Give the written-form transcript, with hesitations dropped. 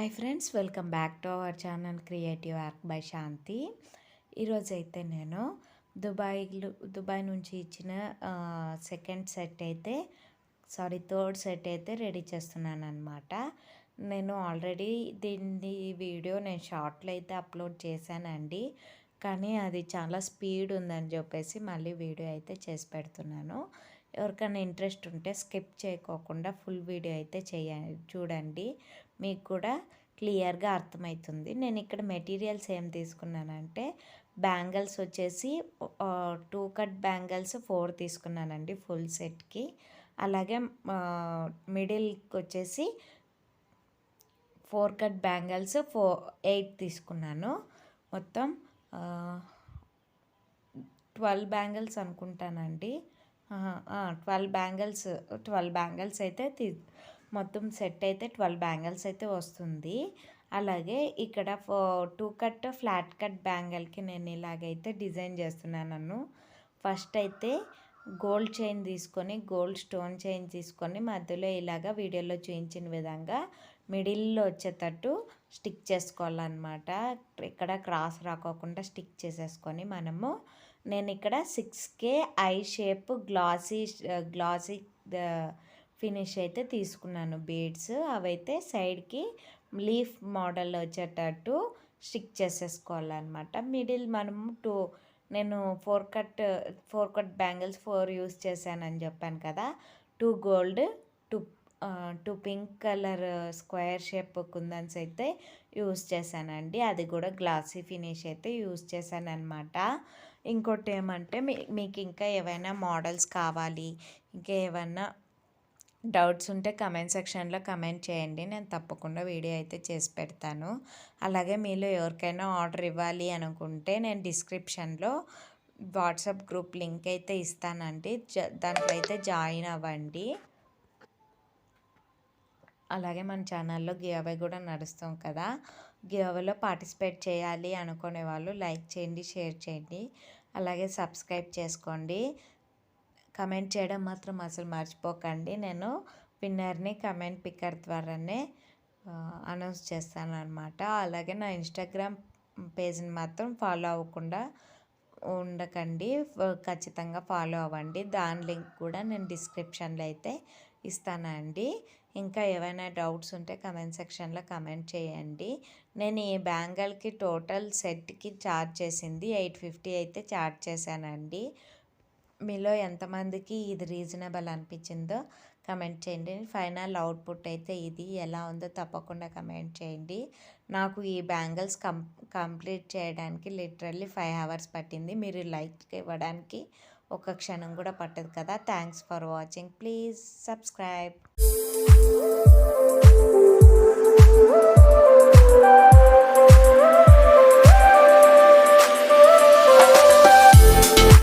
Hi friends, welcome back to our channel Creative Arc by Shanti. ఈరోజైతే నేను Dubai నుంచి ఇచ్చిన థర్డ్ సెట్ అయితే రెడీ చేస్తున్నాను అనమాట. నేను ఆల్రెడీ దీని వీడియో నేను షార్ట్లో అయితే అప్లోడ్ చేశానండి, కానీ అది చాలా స్పీడ్ ఉందని చెప్పేసి మళ్ళీ వీడియో అయితే చేసి పెడుతున్నాను. ఎవరికైనా ఇంట్రెస్ట్ ఉంటే స్కిప్ చేయకోకుండా ఫుల్ వీడియో అయితే చూడండి, మీకు కూడా క్లియర్గా అర్థమవుతుంది. నేను ఇక్కడ మెటీరియల్స్ ఏం తీసుకున్నానంటే బ్యాంగిల్స్ వచ్చేసి 2 కట్ బ్యాంగిల్స్ 4 తీసుకున్నానండి ఫుల్ సెట్కి. అలాగే మిడిల్కి వచ్చేసి 4 కట్ బ్యాంగిల్స్ 8 తీసుకున్నాను. మొత్తం 12 బ్యాంగిల్స్ అనుకుంటానండి. 12 బ్యాంగిల్స్ అయితే మొత్తం సెట్ అయితే 12 బ్యాంగిల్స్ అయితే వస్తుంది. అలాగే ఇక్కడ 2 కట్ ఫ్లాట్ కట్ బ్యాంగిల్కి నేను ఇలాగైతే డిజైన్ చేస్తున్నాను. ఫస్ట్ అయితే గోల్డ్ చైన్ తీసుకొని, గోల్డ్ స్టోన్ చైన్ తీసుకొని మధ్యలో ఇలాగ వీడియోలో చూపించిన విధంగా మిడిల్లో వచ్చేటట్టు స్టిక్ చేసుకోవాలన్నమాట. ఇక్కడ క్రాస్ రాకోకుండా స్టిక్ చేసేసుకొని నేను ఇక్కడ 6K I shape glossy finish అయితే తీసుకున్నాను. బీడ్స్ అవైతే సైడ్కి లీఫ్ మోడల్ వచ్చేటట్టు స్టిక్ చేసేసుకోవాలన్నమాట. మిడిల్ నేను 4 కట్ బ్యాంగిల్స్ 4 యూస్ చేశానని చెప్పాను కదా. 2 gold, 2 pink colour square shape kundans అయితే యూస్ చేశానండి. అది కూడా గ్లాసీ ఫినిష్ అయితే యూస్ చేశాను అనమాట. ఇంకోటి ఏమంటే మీకు ఇంకా ఏవైనా మోడల్స్ కావాలి, ఇంకా ఏమైనా డౌట్స్ ఉంటే కమెంట్ సెక్షన్లో కమెంట్ చేయండి, నేను తప్పకుండా వీడియో అయితే చేసి పెడతాను. అలాగే మీలో ఎవరికైనా ఆర్డర్ ఇవ్వాలి అనుకుంటే నేను డిస్క్రిప్షన్లో వాట్సాప్ గ్రూప్ లింక్ అయితే ఇస్తానండి, దాంట్లో అయితే జాయిన్ అవ్వండి. అలాగే మన ఛానల్లో గివ్ కూడా నడుస్తాం కదా, గివ్లో పార్టిసిపేట్ చేయాలి అనుకునే వాళ్ళు లైక్ చేయండి, షేర్ చేయండి, అలాగే సబ్స్క్రైబ్ చేసుకోండి. కమెంట్ చేయడం మాత్రం అసలు మర్చిపోకండి. నేను విన్నర్ని కమెంట్ పిక్కర్ ద్వారానే అనౌన్స్ చేస్తాను అనమాట. అలాగే నా ఇన్స్టాగ్రామ్ పేజ్ని మాత్రం ఫాలో అవ్వకుండా ఉండకండి, ఖచ్చితంగా ఫాలో అవ్వండి. దాని లింక్ కూడా నేను డిస్క్రిప్షన్లో అయితే ఇస్తానండి. ఇంకా ఏమైనా డౌట్స్ ఉంటే కమెంట్ సెక్షన్లో కమెంట్ చేయండి. నేను ఈ బ్యాంగిల్కి టోటల్ సెట్కి ఛార్జ్ చేసింది 850 అయితే ఛార్జ్ చేశానండి. మీలో ఎంతమందికి ఇది రీజనబుల్ అనిపించిందో కమెంట్ చేయండి. ఫైనల్ అవుట్పుట్ అయితే ఇది ఎలా ఉందో తప్పకుండా కమెంట్ చేయండి. నాకు ఈ బ్యాంగిల్స్ కంప్లీట్ చేయడానికి లిటరల్లీ 5 hours పట్టింది. మీరు లైక్ ఇవ్వడానికి ఒక క్షణం కూడా పట్టదు కదా. Thanks for watching. Please subscribe.